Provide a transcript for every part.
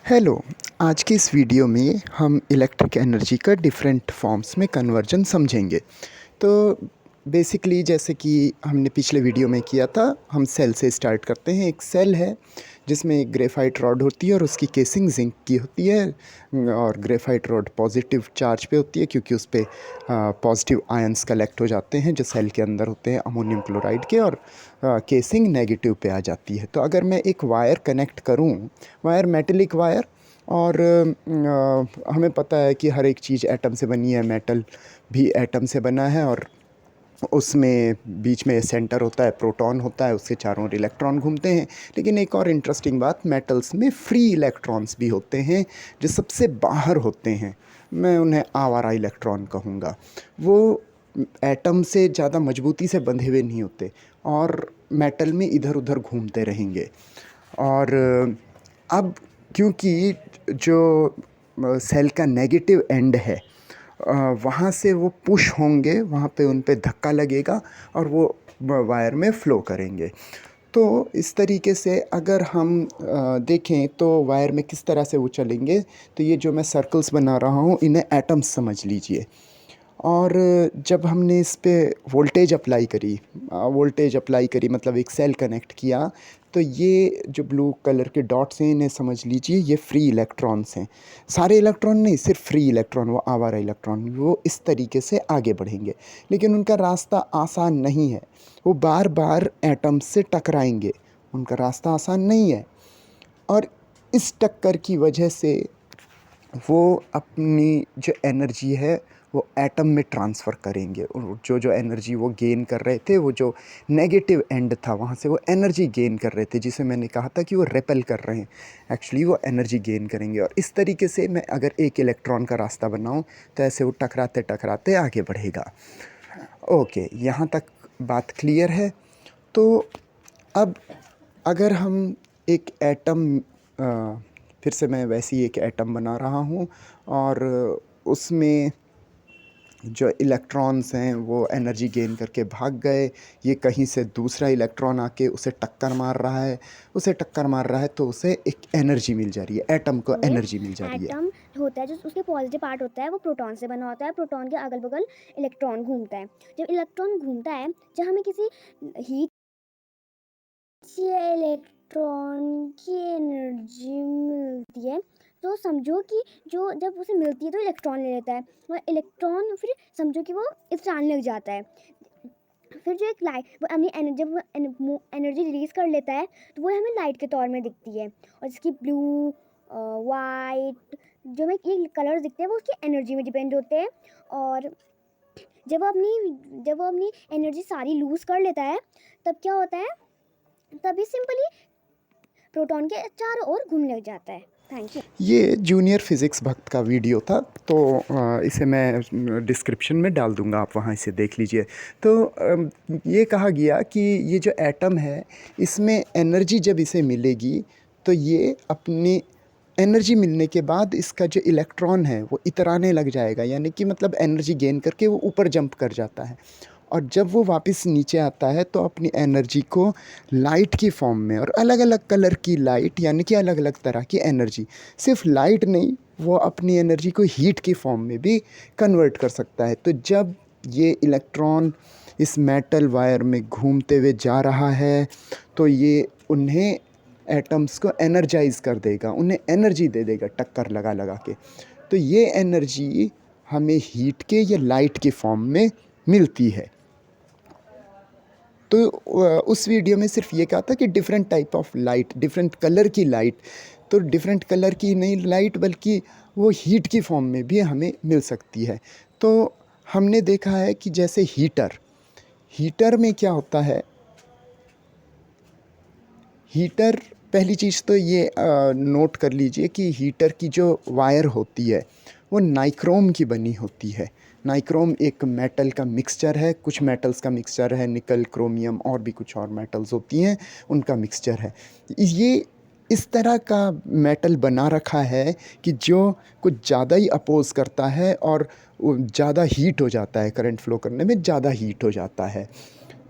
Hello. आज की इस वीडियो में हम इलेक्ट्रिक एनर्जी का डिफरेंट फॉर्म्स में कन्वर्जन समझेंगे। तो बेसिकली जैसे कि हमने पिछले वीडियो में किया था, हम सेल से स्टार्ट करते हैं। एक सेल है जिसमें एक ग्रेफाइट रॉड होती है और उसकी केसिंग जिंक की होती है, और ग्रेफाइट रॉड पॉजिटिव चार्ज पे होती है क्योंकि उस पे पॉजिटिव आयंस कलेक्ट हो जाते हैं जो सेल के अंदर होते हैं अमोनियम क्लोराइड के, और केसिंग नेगेटिव पे आ जाती है। तो अगर मैं एक वायर कनेक्ट करूं, वायर मेटेलिक वायर, और हमें पता है कि हर एक चीज़ एटम से बनी है, मेटल भी एटम से बना है, और उसमें बीच में सेंटर होता है, प्रोटॉन होता है, उसके चारों ओर इलेक्ट्रॉन घूमते हैं। लेकिन एक और इंटरेस्टिंग बात, मेटल्स में फ्री इलेक्ट्रॉन्स भी होते हैं जो सबसे बाहर होते हैं। मैं उन्हें आवारा इलेक्ट्रॉन कहूँगा। वो एटम से ज़्यादा मजबूती से बंधे हुए नहीं होते और मेटल में इधर उधर घूमते रहेंगे। और अब क्योंकि जो सेल का नेगेटिव एंड है, वहाँ से वो पुश होंगे, वहाँ पे उन पे धक्का लगेगा और वो वायर में फ़्लो करेंगे। तो इस तरीके से अगर हम देखें तो वायर में किस तरह से वो चलेंगे, तो ये जो मैं सर्कल्स बना रहा हूँ इन्हें एटम्स समझ लीजिए। और जब हमने इस पे वोल्टेज अप्लाई करी मतलब एक सेल कनेक्ट किया, तो ये जो ब्लू कलर के डॉट्स हैं इन्हें समझ लीजिए ये फ्री इलेक्ट्रॉन्स हैं। सारे इलेक्ट्रॉन नहीं, सिर्फ फ्री इलेक्ट्रॉन, वो आवारा इलेक्ट्रॉन, वो इस तरीके से आगे बढ़ेंगे। लेकिन उनका रास्ता आसान नहीं है, वो बार बार एटम से टकराएंगे, उनका रास्ता आसान नहीं है। और इस टक्कर की वजह से वो अपनी जो एनर्जी है वो एटम में ट्रांसफ़र करेंगे, और जो एनर्जी वो गेन कर रहे थे, वो जो नेगेटिव एंड था वहाँ से वो एनर्जी गेन कर रहे थे, जिसे मैंने कहा था कि वो रेपेल कर रहे हैं, एक्चुअली वो एनर्जी गेन करेंगे। और इस तरीके से मैं अगर एक इलेक्ट्रॉन का रास्ता बनाऊँ तो ऐसे वो टकराते टकराते आगे बढ़ेगा। ओके, यहाँ तक बात क्लियर है। तो अब अगर हम एक एटम, फिर से मैं वैसे ही एक एटम बना रहा हूँ, और उसमें जो इलेक्ट्रॉन्स हैं वो एनर्जी गेन करके भाग गए। ये कहीं से दूसरा इलेक्ट्रॉन आके उसे टक्कर मार रहा है, तो उसे एक एनर्जी मिल जा रही है, एटम को में एनर्जी मिल जा रही है। एटम होता है जो उसके पॉजिटिव पार्ट होता है वो प्रोटॉन से बना होता है। प्रोटॉन के अगल बगल इलेक्ट्रॉन घूमता है। जब इलेक्ट्रॉन घूमता है, जब हमें किसी हीट से इलेक्ट्रॉन की एनर्जी मिलती है, तो समझो कि जो जब उसे मिलती है तो इलेक्ट्रॉन ले लेता है, और इलेक्ट्रॉन फिर समझो कि वो इलेक्ट्रॉन लग जाता है। फिर जो एक लाइट वो अपनी जब वो एनर्जी रिलीज कर लेता है, तो वो हमें लाइट के तौर में दिखती है। और इसकी ब्लू, वाइट, जो हमें ये कलर्स दिखते हैं वो उसकी एनर्जी में डिपेंड होते हैं। और जब वो अपनी एनर्जी सारी लूज कर लेता है, तब क्या होता है, तभी सिंपली प्रोटॉन के चारों ओर घूमने लग जाता है। Thank you. ये जूनियर फिज़िक्स भक्त का वीडियो था, तो इसे मैं डिस्क्रिप्शन में डाल दूंगा, आप वहाँ इसे देख लीजिए। तो ये कहा गया कि ये जो एटम है इसमें एनर्जी जब इसे मिलेगी, तो ये अपनी एनर्जी मिलने के बाद इसका जो इलेक्ट्रॉन है वो इतराने लग जाएगा, यानी कि मतलब एनर्जी गेन करके वो ऊपर जंप कर जाता है। और जब वो वापस नीचे आता है तो अपनी एनर्जी को लाइट की फॉर्म में, और अलग अलग कलर की लाइट, यानी कि अलग अलग तरह की एनर्जी, सिर्फ लाइट नहीं, वो अपनी एनर्जी को हीट की फॉर्म में भी कन्वर्ट कर सकता है। तो जब ये इलेक्ट्रॉन इस मेटल वायर में घूमते हुए जा रहा है, तो ये उन्हें एटम्स को एनर्जाइज कर देगा, उन्हें एनर्जी दे देगा टक्कर लगा लगा के। तो ये एनर्जी हमें हीट के या लाइट के फॉर्म में मिलती है। तो उस वीडियो में सिर्फ ये कहा था कि different type of light, different colour की लाइट, तो डिफरेंट कलर की नहीं लाइट बल्कि वो हीट की फॉर्म में भी हमें मिल सकती है। तो हमने देखा है कि जैसे हीटर में क्या होता है, हीटर, पहली चीज़ तो ये नोट कर लीजिए कि हीटर की जो वायर होती है वो नाइक्रोम की बनी होती है। नाइक्रोम एक मेटल का मिक्सचर है, कुछ मेटल्स का मिक्सचर है, निकल, क्रोमियम और भी कुछ और मेटल्स होती हैं, उनका मिक्सचर है। ये इस तरह का मेटल बना रखा है कि जो कुछ ज़्यादा ही अपोज़ करता है और ज़्यादा हीट हो जाता है, करंट फ्लो करने में ज़्यादा हीट हो जाता है।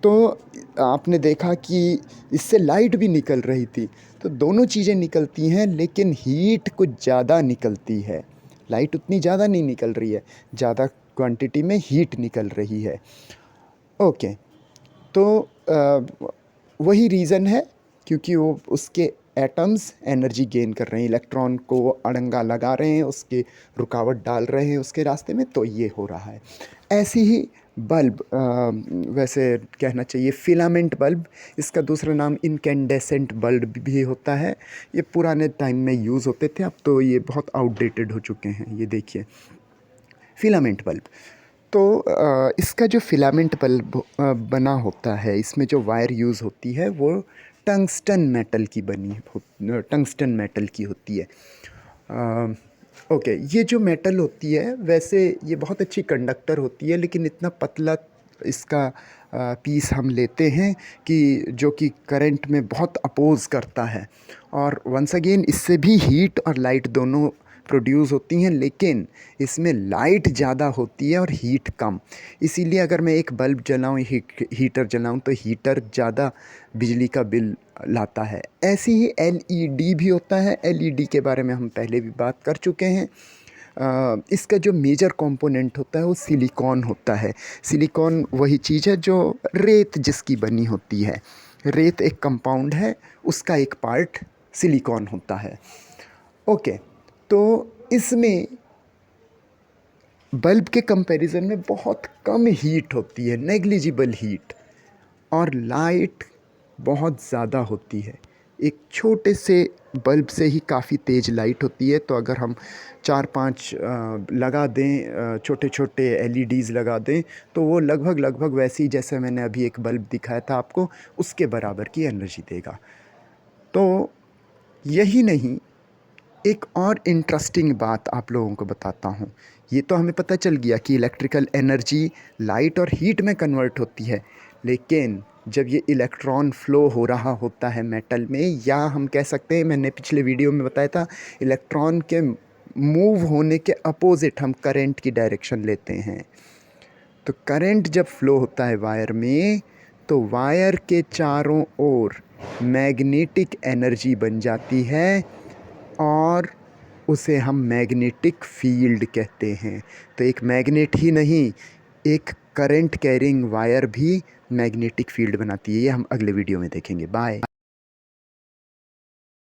तो आपने देखा कि इससे लाइट भी निकल रही थी। तो दोनों चीज़ें निकलती हैं, लेकिन हीट कुछ ज़्यादा निकलती है। लाइट उतनी ज़्यादा नहीं निकल रही है, ज़्यादा क्वांटिटी में हीट निकल रही है। ओके, तो वही रीज़न है, क्योंकि वो उसके एटम्स एनर्जी गेन कर रहे हैं, इलेक्ट्रॉन को अड़ंगा लगा रहे हैं, उसके रुकावट डाल रहे हैं उसके रास्ते में, तो ये हो रहा है। ऐसे ही बल्ब, वैसे कहना चाहिए फिलामेंट बल्ब, इसका दूसरा नाम इनकैंडेसेंट बल्ब भी होता है। ये पुराने टाइम में यूज़ होते थे, अब तो ये बहुत आउटडेटेड हो चुके हैं। ये देखिए फिलामेंट बल्ब। तो इसका जो फिलामेंट बल्ब बना होता है, इसमें जो वायर यूज़ होती है वो टंगस्टन मेटल की टंगस्टन मेटल की होती है। ओके, ये जो मेटल होती है, वैसे ये बहुत अच्छी कंडक्टर होती है, लेकिन इतना पतला इसका पीस हम लेते हैं कि जो कि करंट में बहुत अपोज़ करता है। और वंस अगेन इससे भी हीट और लाइट दोनों प्रोड्यूस होती हैं, लेकिन इसमें लाइट ज़्यादा होती है और हीट कम। इसीलिए अगर मैं एक बल्ब जलाऊँ, हीटर जलाऊँ, तो हीटर ज़्यादा बिजली का बिल लाता है। ऐसे ही एलईडी भी होता है। एलईडी के बारे में हम पहले भी बात कर चुके हैं। इसका जो मेजर कंपोनेंट होता है वो सिलिकॉन होता है। सिलिकॉन वही चीज़ है जो रेत जिसकी बनी होती है। रेत एक कंपाउंड है, उसका एक पार्ट सिलिकॉन होता है। ओके, तो इसमें बल्ब के कंपैरिजन में बहुत कम हीट होती है, नेग्लिजिबल हीट, और लाइट बहुत ज़्यादा होती है। एक छोटे से बल्ब से ही काफ़ी तेज़ लाइट होती है। तो अगर हम 4-5 लगा दें, छोटे छोटे एलईडीज़ लगा दें, तो वो लगभग वैसे ही जैसे मैंने अभी एक बल्ब दिखाया था आपको, उसके बराबर की एनर्जी देगा। तो यही नहीं, एक और इंटरेस्टिंग बात आप लोगों को बताता हूँ। ये तो हमें पता चल गया कि इलेक्ट्रिकल एनर्जी लाइट और हीट में कन्वर्ट होती है, लेकिन जब ये इलेक्ट्रॉन फ़्लो हो रहा होता है मेटल में, या हम कह सकते हैं, मैंने पिछले वीडियो में बताया था, इलेक्ट्रॉन के मूव होने के अपोज़िट हम करंट की डायरेक्शन लेते हैं। तो करंट जब फ़्लो होता है वायर में, तो वायर के चारों ओर मैग्नेटिक एनर्जी बन जाती है, और उसे हम मैग्नेटिक फील्ड कहते हैं। तो एक मैग्नेट ही नहीं, एक करंट कैरिंग वायर भी मैग्नेटिक फील्ड बनाती है। ये हम अगले वीडियो में देखेंगे। बाय।